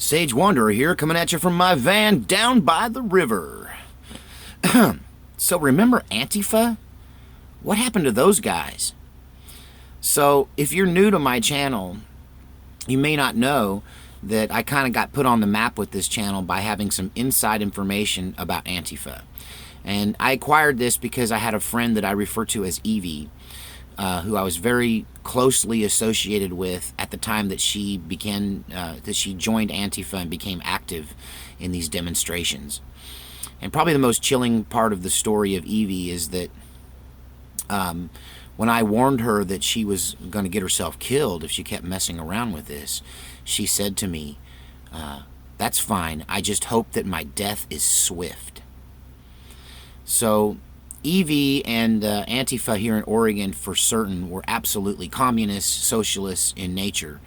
Sage Wanderer here, coming at you from my van down by the river. So remember Antifa? What happened to those guys? So if you're new to my channel, you may not know that I kind of got put on the map with this channel by having some inside information about Antifa. And I acquired this because I had a friend that I refer to as Evie, who I was very closely associated with at the time that she joined Antifa and became active in these demonstrations. And probably the most chilling part of the story of Evie is that when I warned her that she was going to get herself killed if she kept messing around with this, she said to me, "That's fine. I just hope that my death is swift." So Evie and Antifa here in Oregon for certain were absolutely communists, socialists in nature,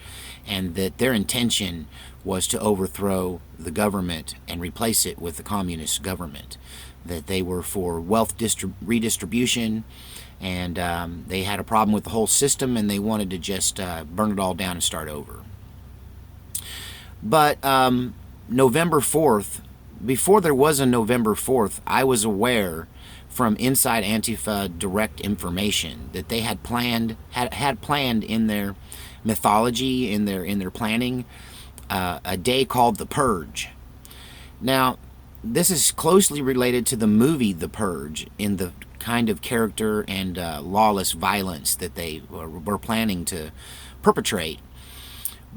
and that their intention was to overthrow the government and replace it with the communist government. That they were for wealth redistribution, and they had a problem with the whole system, and they wanted to just burn it all down and start over. But November 4th, before there was a November 4th, I was aware from inside Antifa direct information that they had planned in their mythology, in their planning, a day called the Purge. Now, this is closely related to the movie The Purge in the kind of character and lawless violence that they were planning to perpetrate.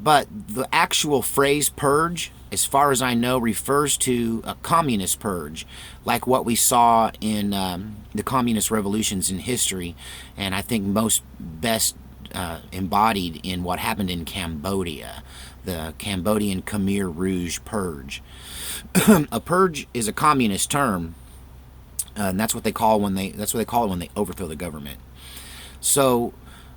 But the actual phrase purge, as far as I know, refers to a communist purge, like what we saw in the communist revolutions in history, and I think most best embodied in what happened in Cambodia, the Cambodian Khmer Rouge purge. A purge is a communist term, and that's what they call it when they overthrow the government. So,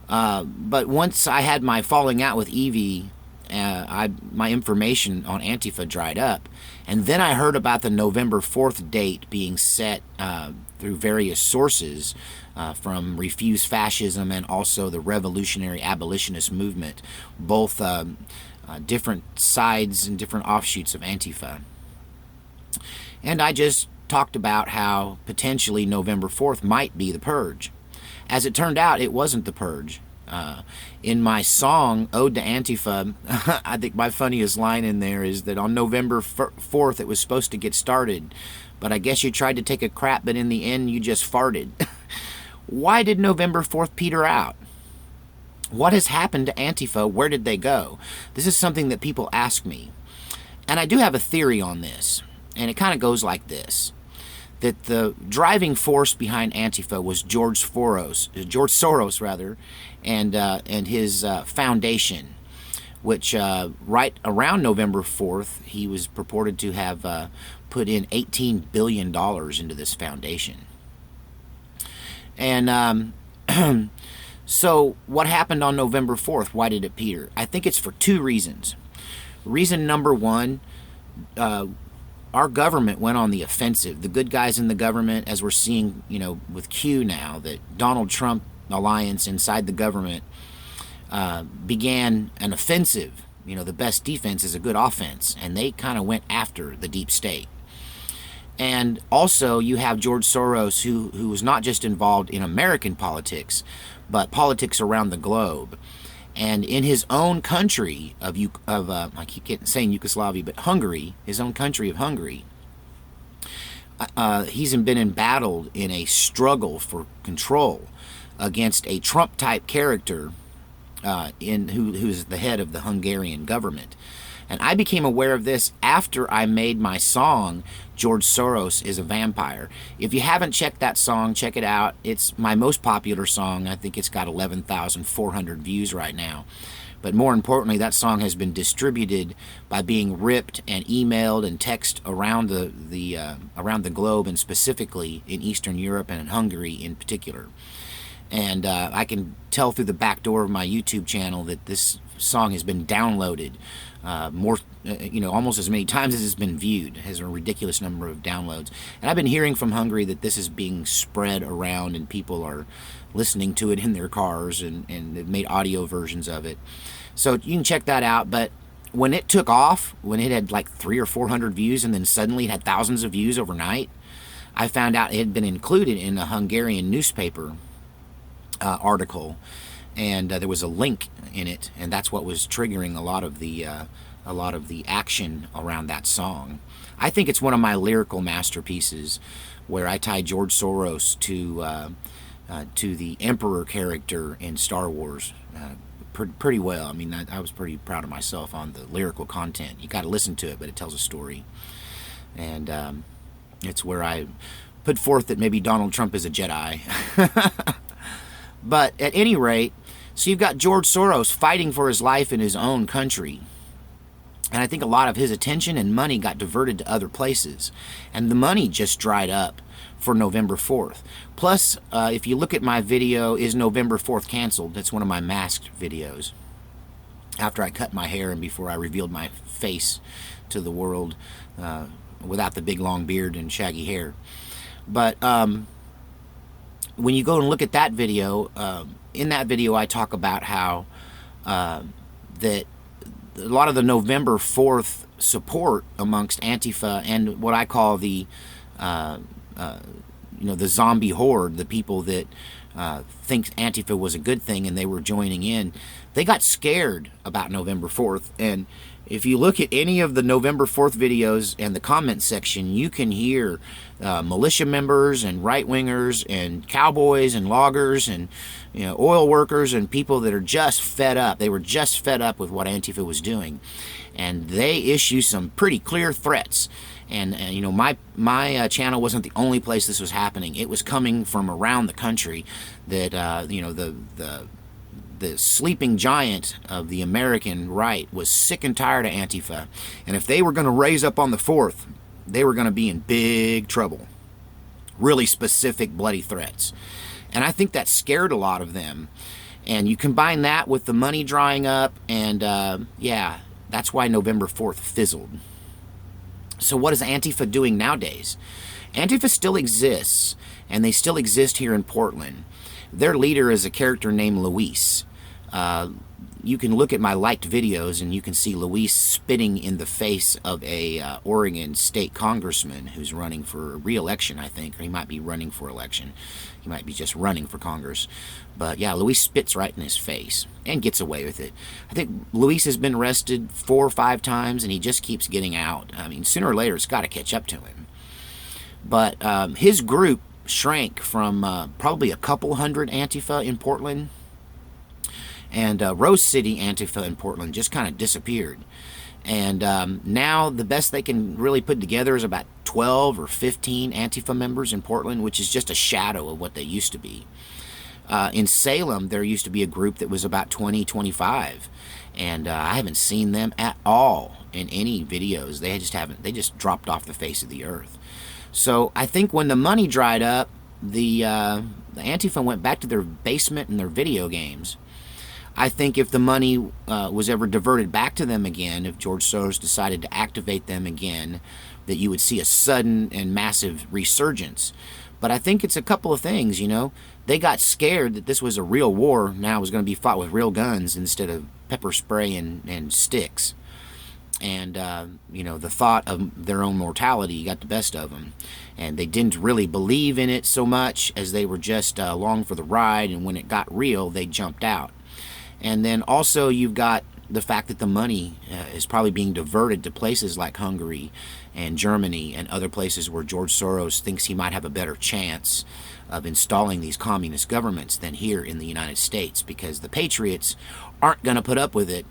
but once I had my falling out with Evie, my information on Antifa dried up, and then I heard about the November 4th date being set through various sources from Refuse Fascism and also the Revolutionary Abolitionist Movement, both different sides and different offshoots of Antifa. And I just talked about how potentially November 4th might be the Purge. As it turned out, it wasn't the Purge. In my song, Ode to Antifa, I think my funniest line in there is that on November 4th it was supposed to get started, but I guess you tried to take a crap, but in the end you just farted. Why did November 4th peter out? What has happened to Antifa? Where did they go? This is something that people ask me. And I do have a theory on this, and it kind of goes like this. That the driving force behind Antifa was George Soros, and his foundation, which right around November 4th, he was purported to have put in $18 billion into this foundation. And so what happened on November 4th? Why did it peter? I think it's for two reasons. Reason number one, our government went on the offensive. The good guys in the government, as we're seeing, with Q now, that Donald Trump alliance inside the government began an offensive. The best defense is a good offense, and they kind of went after the deep state. And also you have George Soros, who was not just involved in American politics, but politics around the globe. And in his own country I keep saying Yugoslavia, but Hungary, his own country of Hungary, he's been embattled in a struggle for control against a Trump-type character who's the head of the Hungarian government. And I became aware of this after I made my song, George Soros is a Vampire. If you haven't checked that song, check it out. It's my most popular song. I think it's got 11,400 views right now. But more importantly, that song has been distributed by being ripped and emailed and text around the globe, and specifically in Eastern Europe and in Hungary in particular. And I can tell through the back door of my YouTube channel that this song has been downloaded almost as many times as it's been viewed. It has a ridiculous number of downloads. And I've been hearing from Hungary that this is being spread around, and people are listening to it in their cars, and they've made audio versions of it. So you can check that out. But when it took off, when it had like 300 or 400 views, and then suddenly it had thousands of views overnight, I found out it had been included in a Hungarian newspaper article, and there was a link in it, and that's what was triggering a lot of the action around that song. I think it's one of my lyrical masterpieces, where I tie George Soros to the Emperor character in Star Wars pretty well. I mean, I was pretty proud of myself on the lyrical content. You got to listen to it, but it tells a story, and it's where I put forth that maybe Donald Trump is a Jedi. But at any rate, so you've got George Soros fighting for his life in his own country. And I think a lot of his attention and money got diverted to other places. And the money just dried up for November 4th. Plus, if you look at my video, Is November 4th Canceled? That's one of my masked videos. After I cut my hair and before I revealed my face to the world without the big long beard and shaggy hair. But when you go and look at that video, in that video I talk about how that a lot of the November 4th support amongst Antifa and what I call the the zombie horde, the people that think Antifa was a good thing and they were joining in, they got scared about November 4th. And if you look at any of the November 4th videos and the comment section, you can hear militia members and right-wingers and cowboys and loggers and oil workers and people that are just fed up. They were just fed up with what Antifa was doing. And they issue some pretty clear threats. And my channel wasn't the only place this was happening. It was coming from around the country that the sleeping giant of the American right was sick and tired of Antifa. And if they were going to raise up on the 4th, they were going to be in big trouble. Really specific bloody threats. And I think that scared a lot of them. And you combine that with the money drying up, and yeah, that's why November 4th fizzled. So what is Antifa doing nowadays? Antifa still exists, and they still exist here in Portland. Their leader is a character named Luis. You can look at my liked videos and you can see Luis spitting in the face of a Oregon state congressman who's running for re-election, I think, or he might be running for election. He might be just running for Congress. But yeah, Luis spits right in his face and gets away with it. I think Luis has been arrested 4 or 5 times and he just keeps getting out. I mean, sooner or later it's got to catch up to him. But his group shrank from probably a couple hundred Antifa in Portland, and Rose City Antifa in Portland just kind of disappeared. And now the best they can really put together is about 12 or 15 Antifa members in Portland, which is just a shadow of what they used to be. In Salem, there used to be a group that was about 20, 25, and I haven't seen them at all in any videos. They just dropped off the face of the earth. So I think when the money dried up, the Antifa went back to their basement and their video games. I think if the money was ever diverted back to them again, if George Soros decided to activate them again, that you would see a sudden and massive resurgence. But I think it's a couple of things, They got scared that this was a real war, now it was going to be fought with real guns instead of pepper spray and sticks. And, the thought of their own mortality got the best of them. And they didn't really believe in it so much as they were just along for the ride, and when it got real, they jumped out. And then also you've got the fact that the money is probably being diverted to places like Hungary and Germany and other places where George Soros thinks he might have a better chance of installing these communist governments than here in the United States, because the patriots aren't going to put up with it.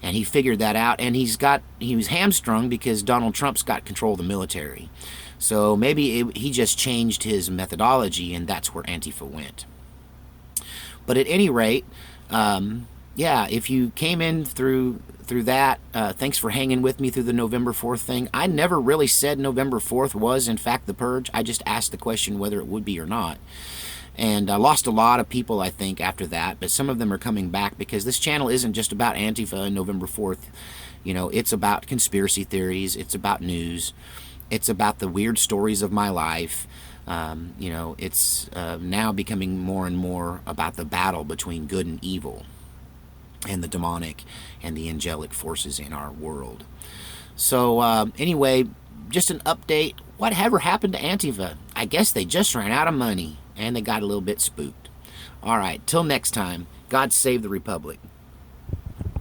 And he figured that out, and he was hamstrung because Donald Trump's got control of the military. So maybe he just changed his methodology, and that's where Antifa went. But at any rate, yeah, if you came in through that, thanks for hanging with me through the November 4th thing. I never really said November 4th was, in fact, the purge. I just asked the question whether it would be or not. And I lost a lot of people, I think, after that. But some of them are coming back because this channel isn't just about Antifa and November 4th. It's about conspiracy theories. It's about news. It's about the weird stories of my life. It's now becoming more and more about the battle between good and evil. and the demonic and the angelic forces in our world. So anyway, just an update. Whatever happened to Antifa? I guess they just ran out of money and they got a little bit spooked. All right, till next time, God save the Republic.